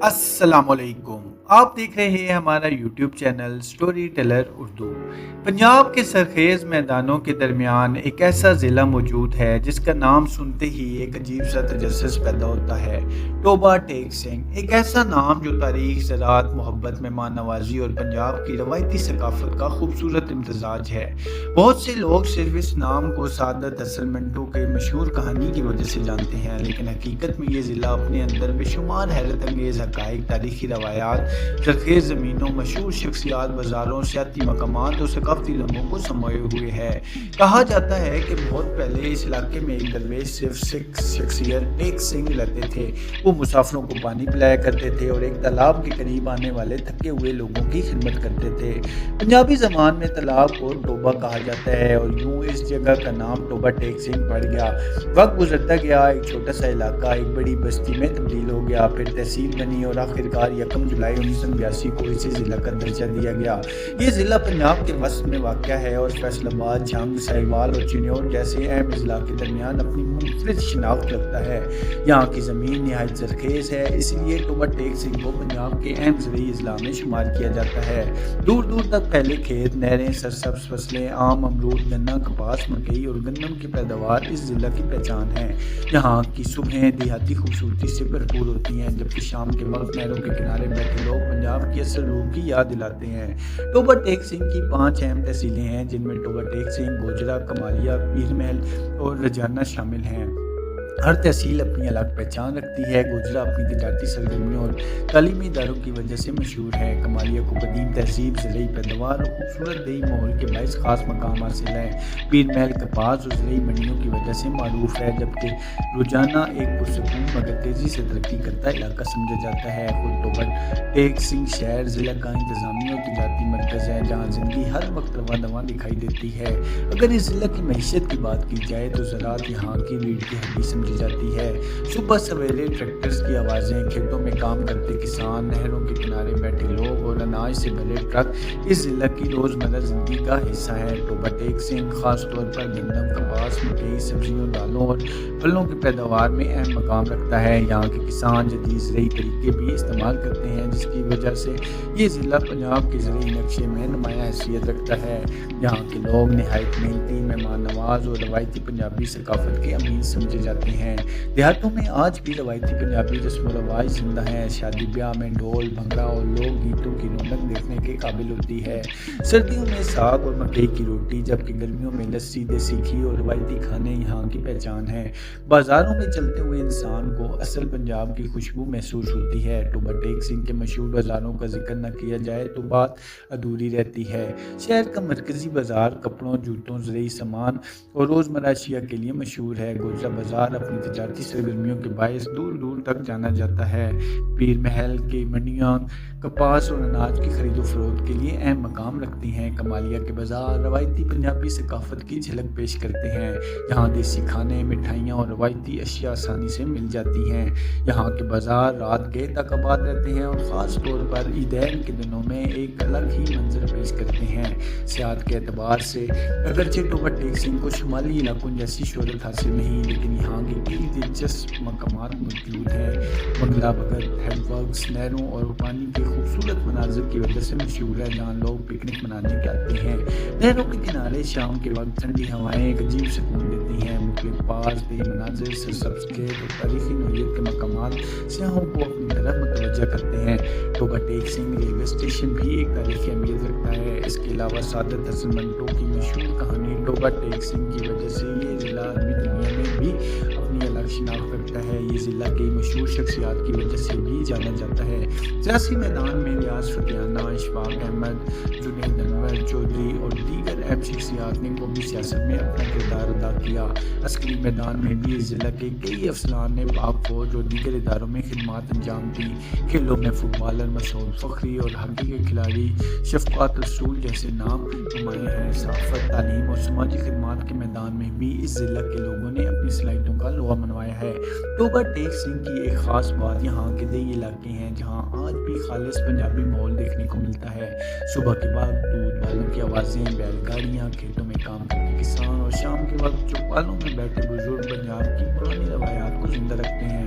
السلام علیکم، آپ دیکھ رہے ہیں ہمارا YouTube channel story teller Urdu. Punjab کے سرخیز میدانوں کے درمیان ایک ایسا ضلع موجود ہے جس کا نام سنتے ہی ایک عجیب سا تجسس پیدا ہوتا ہے، ٹوبہ ٹیک سنگھ۔ ایک ایسا نام جو تاریخ، زراعت، محبت، مہمان نوازی اور پنجاب کی روایتی ثقافت کا خوبصورت امتزاج ہے۔ بہت سے لوگ صرف اس نام کو سعادت حسن منٹو کے مشہور کہانی کی وجہ سے جانتے ہیں، لیکن حقیقت میں یہ ضلع اپنے اندر بے شمار حیرت انگیز حقائق، تاریخی روایات، زرخیز زمینوں، مشہور شخصیات، بازاروں، سیاحتی مقامات اور ثقافتی لمحوں کو سموئے ہوئے ہے۔ کہا جاتا ہے کہ بہت پہلے اس علاقے میں ایک درویش صرف سکھ شخصیت ٹیک سنگھ رہتے تھے۔ وہ مسافروں کو پانی پلایا کرتے تھے اور ایک تالاب کے قریب آنے والے تھکے ہوئے لوگوں کی خدمت کرتے تھے۔ پنجابی زبان میں تالاب کو ٹوبہ کہا جاتا ہے اور یوں اس جگہ کا نام ٹوبہ ٹیک سنگھ پڑ گیا۔ وقت گزرتا گیا، ایک چھوٹا سا علاقہ ایک بڑی بستی میں تبدیل ہو گیا، پھر تحصیل بنی اور آخرکار 1 جولائی 1982 کو اسے ضلع کا درجہ دیا گیا۔ یہ ضلع پنجاب کے وسط میں واقع ہے اور فیصل آباد، جھنگ، ساہیوال اور چنیور جیسے اہم اضلاع کے درمیان اپنی منفرد شناخت رکھتا ہے۔ یہاں کی زمین نہایت زرخیز ہے، اس لیے ٹوبہ ٹیک سنگھ کو پنجاب کے اہم زرعی اضلاع میں شمار کیا جاتا ہے۔ دور دور تک پھیلے کھیت، نہریں، سرسبز فصلیں، آم، امرود، گنا، کپاس، مکئی اور گندم کی پیداوار اس ضلع کی پہچان ہے۔ یہاں کی صبحیں دیہاتی خوبصورتی سے بھرپور ہوتی ہیں، جبکہ شام کے وقت نہروں کے کنارے بیٹھے لوگ پنجاب کی اصل روح کی یاد دلاتے ہیں۔ ٹوبہ ٹیک سنگھ کی 5 اہم تحصیلیں ہیں، جن میں ٹوبہ ٹیک سنگھ، گوجرا، کمالیہ، پیر محل اور رجانہ شامل ہیں۔ ہر تحصیل اپنی الگ پہچان رکھتی ہے۔ گوجرا اپنی تجارتی سرگرمیوں اور تعلیمی اداروں کی وجہ سے مشہور ہے۔ کمالیہ کو قدیم تہذیب، زرعی پیداوار اور خوبصورت دیہی ماحول کے باعث خاص مقام حاصل ہے۔ پیر محل کپاس اور زرعی منڈیوں کی وجہ سے معروف ہے، جبکہ روجانہ ایک پرسکون مگر تیزی سے ترقی کرتا علاقہ سمجھا جاتا ہے۔ خود ٹوبہ ٹیک سنگھ شہر ضلع کا انتظامی اور تجارتی مرکز ہے، جہاں زندگی ہر وقت رواں دواں دکھائی دیتی ہے۔ اگر اس ضلع کی معیشت کی بات کی جائے تو زراعت یہاں کی ریڑھ کی ہڈی سمجھی جاتی ہے۔ صبح سویرے ٹریکٹرز کی آوازیں، کھیتوں میں کام کرتے کسان، نہروں کے کنارے بیٹھے لوگ اور اناج سے بھرے ٹرک اس ضلع کی روزمرہ زندگی کا حصہ ہیں۔ ٹوبہ ٹیک سنگھ خاص طور پر گندم، کپاس، مکئی، سبزیوں، دالوں اور پھلوں کی پیداوار میں اہم مقام رکھتا ہے۔ یہاں کے کسان جدید زرعی طریقے بھی استعمال کرتے ہیں، جس کی وجہ سے یہ ضلع پنجاب کے زرعی نقشے میں نمایاں حیثیت رکھتا ہے۔ یہاں کے لوگ نہایت محنتی، مہمان نواز اور روایتی پنجابی ثقافت کے امین سمجھے جاتے ہیں۔ دیہاتوں میں آج بھی روایتی پنجابی رسم و رواج زندہ ہیں۔ شادی بیاہ میں ڈھول، بھنگڑا اور لوک گیتوں کی رونق دیکھنے کے قابل ہوتی ہے۔ سردیوں میں ساگ اور مکئی کی روٹی، جبکہ گرمیوں میں لسی، دیسی گھی اور روایتی کھانے یہاں کی پہچان ہے۔ بازاروں میں چلتے ہوئے انسان کو اصل پنجاب کی خوشبو محسوس ہوتی ہے۔ ٹوبہ ٹیک سنگھ کے مشہور بازاروں کا ذکر نہ کیا جائے تو بات ادھوری رہتی ہے۔ شہر کا مرکزی بازار کپڑوں، جوتوں، زرعی سامان اور روزمرہ اشیاء کے لیے مشہور ہے۔ گوجرا بازار اپنی تجارتی سرگرمیوں کے باعث دور دور تک جانا جاتا ہے۔ پیر محل کی منڈیاں کپاس اور اناج کی خرید و فروخت کے لیے اہم مقام رکھتی ہیں۔ کمالیہ کے بازار روایتی پنجابی ثقافت کی جھلک پیش کرتے ہیں۔ یہاں دیسی کھانے، مٹھائیاں اور روایتی اشیاء آسانی سے مل جاتی ہیں۔ یہاں کے بازار رات گئے تک آباد رہتے ہیں اور خاص طور پر عیدین کے دنوں میں ایک الگ ہی منظر پیش کرتے ہیں۔ سیاحت کے اعتبار سے اگرچہ ٹوبہ ٹیک سنگھ کو شمالی علاقوں جیسی شہرت حاصل نہیں، لیکن یہاں کی کئی دلچسپ مقامات موجود ہیں۔ بنگلہ بھگت ہیڈ ورکس نہروں اور پانی کے خوبصورت مناظر کی وجہ سے مشہور ہے، جہاں لوگ پکنک منانے کے آتے ہیں۔ نہروں کے کنارے شام کے وقت ٹھنڈی ہوائیں ایک عجیب سکون دیتی ہیں۔ مختلف پارک، دیہی مناظر، سرسبز کھیت اور تاریخی نوعیت کے مقامات سیاحوں کو اپنی طرف متوجہ کرتے ہیں۔ ٹوبہ ٹیک سنگھ ریلوے اسٹیشن بھی ایک تاریخی اہمیت رکھتا ہے۔ اس کے علاوہ سعادت حسن منٹو کی مشہور کہانی ٹوبہ ٹیک سنگھ کی وجہ سے یہ ضلع عالمی دنیا میں بھی اپنی الگ شناخت رکھتا ہے۔ یہ ضلع کئی مشہور شخصیات کی وجہ سے بھی جانا جاتا ہے۔ سیاسی میدان میں ریاض فتیانہ، اشفاق احمد، جنید انور چودھری اور دیگر اہم شخصیات نے قومی سیاست میں اپنا کردار ادا کیا۔ عسکری میدان میں بھی اس ضلع کے کئی افسران نے پاک فوج اور دیگر اداروں میں خدمات انجام دی۔ کھیلوں میں فٹ بالر مسعود فخری اور ہاکی کے کھلاڑی شفقت رسول جیسے نام نمایاں ہیں۔ صحافت، تعلیم اور سماجی خدمات کے میدان میں بھی اس ضلع کے لوگوں نے اپنی صلاحیتوں کا لوہا منوایا ہے۔ ٹوبہ ٹیک سنگھ کی ایک خاص بات یہاں کے دیہی علاقے ہیں، جہاں آج بھی خالص پنجابی ماحول دیکھنے کو ملتا ہے۔ صبح کے وقت دودھ والوں کی آوازیں، بیل گاڑیاں، کھیتوں میں کام کرتے کسان اور شام کے وقت چوپالوں میں بیٹھے بزرگ پنجاب کی پرانی روایات کو زندہ رکھتے ہیں۔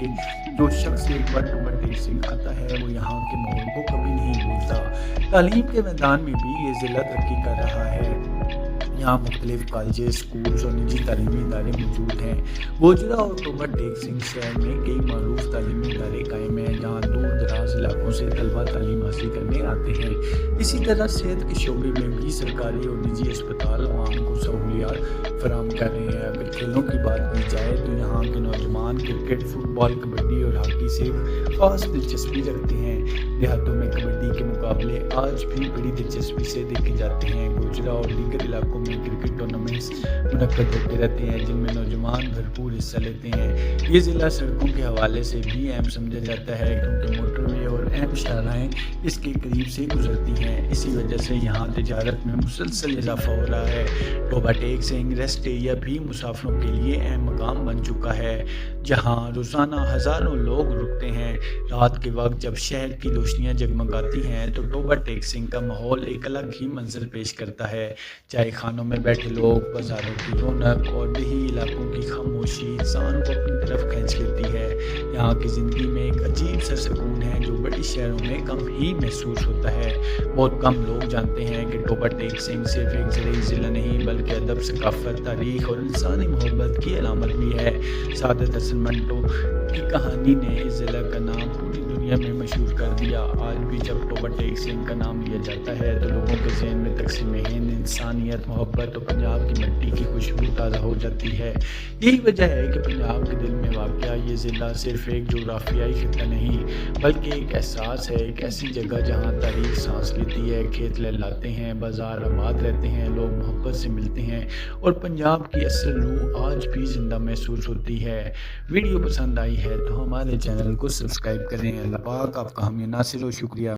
کہ جو شخص ایک بار ٹوبہ ٹیک سنگھ آتا ہے وہ یہاں کے ماحول کو کبھی نہیں بھولتا۔ تعلیم کے میدان میں بھی یہ ضلع ترقی کر رہا ہے۔ یہاں مختلف کالجز، اسکولز اور نجی تعلیمی ادارے موجود ہیں۔ گوجرا اور ٹوبہ ٹیک سنگھ شہر میں کئی معروف تعلیمی ادارے قائم ہیں جہاں دور دراز علاقوں سے طلبہ تعلیم حاصل کرنے آتے ہیں۔ اسی طرح صحت کے شعبے میں بھی سرکاری اور نجی اسپتال عوام کو سہولیات فراہم کر رہے ہیں۔ اگر کھیلوں کی بات کی جائے تو یہاں کے نوجوان کرکٹ، فٹ بال، کبڈی اور ہاکی سے خاص دلچسپی رکھتے ہیں۔ دیہاتوں میں کبڈی کے مقابلے آج بھی بڑی دلچسپی سے دیکھے جاتے ہیں۔ گوجرا اور دیگر علاقوں میں کرکٹ ٹورنامنٹس منعقد ہوتے رہتے ہیں جن میں نوجوان بھرپور حصہ لیتے ہیں۔ یہ ضلع سڑکوں کے حوالے سے بھی اہم سمجھا جاتا ہے کیونکہ موٹر وے اور اہم شاہراہیں اس کے قریب سے گزرتی ہیں۔ اسی وجہ سے یہاں تجارت میں مسلسل اضافہ ہو رہا ہے۔ ٹوبہ ٹیک سنگھ ریسٹ ایریا بھی مسافروں کے لیے اہم مقام بن چکا ہے جہاں روزانہ ہزاروں لوگ رکتے ہیں۔ رات کے وقت جب شہر کی روشنیاں جگمگاتی ہیں تو ٹوبہ ٹیک سنگھ کا ماحول ایک الگ ہی منظر پیش کرتا ہے۔ چائے خانوں میں بیٹھے لوگ، بازاروں کی رونق اور دیہی علاقوں کی خاموشی انسان کو اپنی طرف کھینچ لیتی ہے۔ یہاں کی زندگی میں ایک عجیب سا سکون ہے جو بڑی شہروں میں کم ہی محسوس ہوتا ہے۔ بہت کم لوگ جانتے ہیں کہ ٹوبہ ٹیک سنگھ صرف ایک زرعی ضلع نہیں بلکہ ادب، ثقافت، تاریخ اور انسانی محبت کی علامت بھی ہے۔ سعادت حسن منٹو کی کہانی نے اس ضلع کا نام پوری دنیا میں مشہور کر دیا۔ آج بھی جب ٹوبہ ٹیک سنگھ کا نام لیا جاتا ہے تو لوگوں کے ذہن میں تقسیم ہند، انسانیت، محبت اور پنجاب کی مٹی کی خوشبو تازہ ہو جاتی ہے۔ یہی وجہ ہے کہ پنجاب کے دل میں واقع یہ ضلع صرف ایک جغرافیائی خطہ نہیں بلکہ ایک احساس ہے، ایک ایسی جگہ جہاں تاریخ سانس لیتی ہے، کھیت لہلاتے ہیں، بازار آباد رہتے ہیں، لوگ محبت سے ملتے ہیں اور پنجاب کی اصل روح آج بھی زندہ محسوس ہوتی ہے۔ ویڈیو پسند آئی ہے تو ہمارے چینل کو سبسکرائب کریں۔ اللہ پاک آپ کا حامی ناصر و شکریہ۔